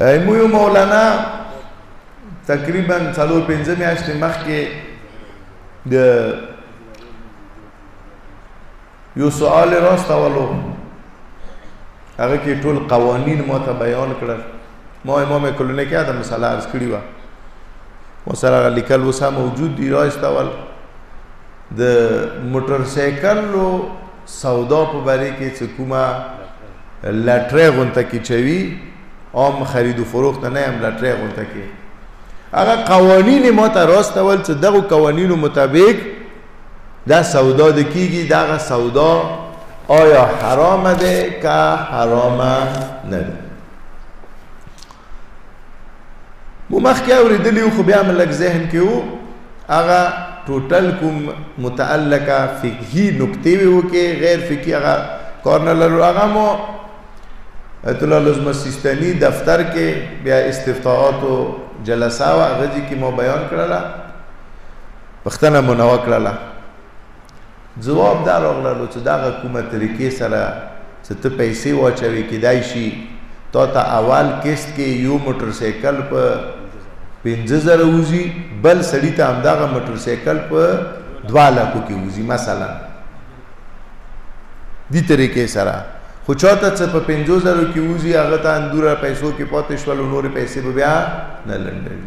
مو یو مولانا تقریبا 4-5 میاشتې مخکې د یو سوال راستولو، هغه کې ټول قوانین ما ته بیان کړل. ما امام کلونه کې دا مسله عرض کړې وه، ما سره هغه لیکل اوس هم موجود دي. راستول د موټر سایکلو سودا په باره کې چې کومه لاټرۍ غونته کې چوي، عام خرید و فروخت نه هم لاټرۍ غونته کې، هغه قوانین ما ته راستول چې دغه قوانینو مطابق دا سودا د کیږي. دغه سودا آیا حرام ده که حرام نه ده؟ مو مخکې اورېدلي وو، خو بیا مې لږ ذهن کې وو، هغه ټوټل کوم متعلقه فقهي نکتې وې وکړې، غیر فقهي هغه کار نه لرو. هغه مو ایت الله لزمه سیستاني دفتر کې بیا استفتاءاتو جلسه وه، هغه ځای کې مو بیان کړله، پوښتنه مو نه وکړله. جواب دا راغللو چې دغه کومه طریقې سره چې ته پیسې واچوې، کیدای شي تا ته اول قسط کې یو موټر سایکل په 50,000 وځي، بل سړي ته همدغه موټر سایکل په 2 لکو کې وځي مثلا، دې طریقې سره. خو چاته چې په 50,000 کې وځي، هغه ته اندوره پیسو کې پاتې شول، نورې پیسې به بیا نه لنډوي.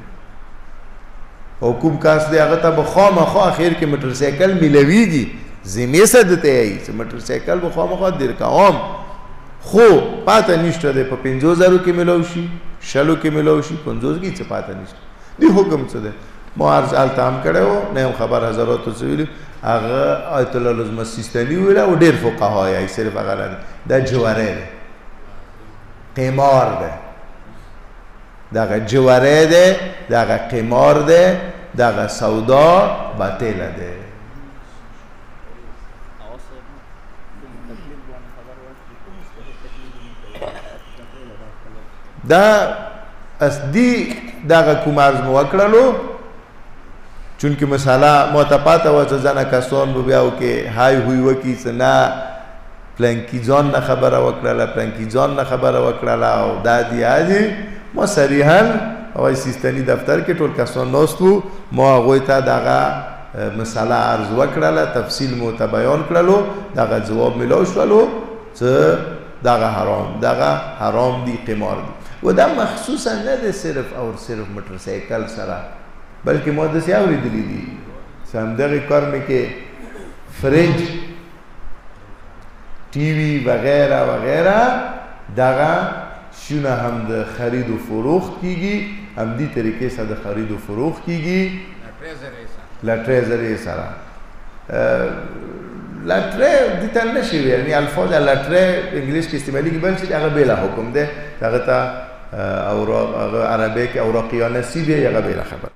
او کوم کاس دی هغه ته به خامخا اخر کې موټر سایکل میلویږي، ذمې څه درته یایي چې موټر سایکل به خامخا درکوم، خو پاته نشته دی. په 50,000 کې میلاو شي، 60 کې میلاو شي، 50 کې څه پاته نشته. دی حکم څه دی؟ ما عرض هلته هم کړی و، نه یم خبر حضراتو څه ویلي، هغه آیت الله لزمه سیستاني ویله او ډېر فقها یې صرف هغه نه دی، دا جواری دی، قمار دی، دغه جواری دی، دغه قمار دی، دغه سودا باطله دی. دا اصلي دغه کوم عرض مو وکړلو، چونکې مساله مو ته پاته وه چې ځنه کسان به بیا وکې های هوی وکړي چې نه پلانکي ځان نه خبره وکړله، پلانکي ځان نه خبره وکړله، او دا دي هادي. ما صریحا هغه سیستاني دفتر کې ټول کسان ناست وو، ما هغوی ته دغه مساله عرض وکړله، تفصیل مو ته بیان کړلو، دغه جواب میلاو شولو چې دغه حرام دی، قمار دی. و دا مخصوصا نه دی صرف او صرف موټر سایکل سره، بلکې ما داسې اورېدلي دي چې همدغې کار مې کې فریج، ټي وي وغیره وغیره، دغه شونه هم د خرید و فروخت کیږي، همدې طریقې سره د خرید و فروخت کیږي لاټرۍ ذریعې سره. لاټرۍ دې ته نه شي ویل، یعنې الفاظ لاټرۍ انګلیش کې استعمالېږي، بل چې هغه بېله حکم دی، هغه ته عربی کې اوراقیه نصیب یې هغه بېله خبره.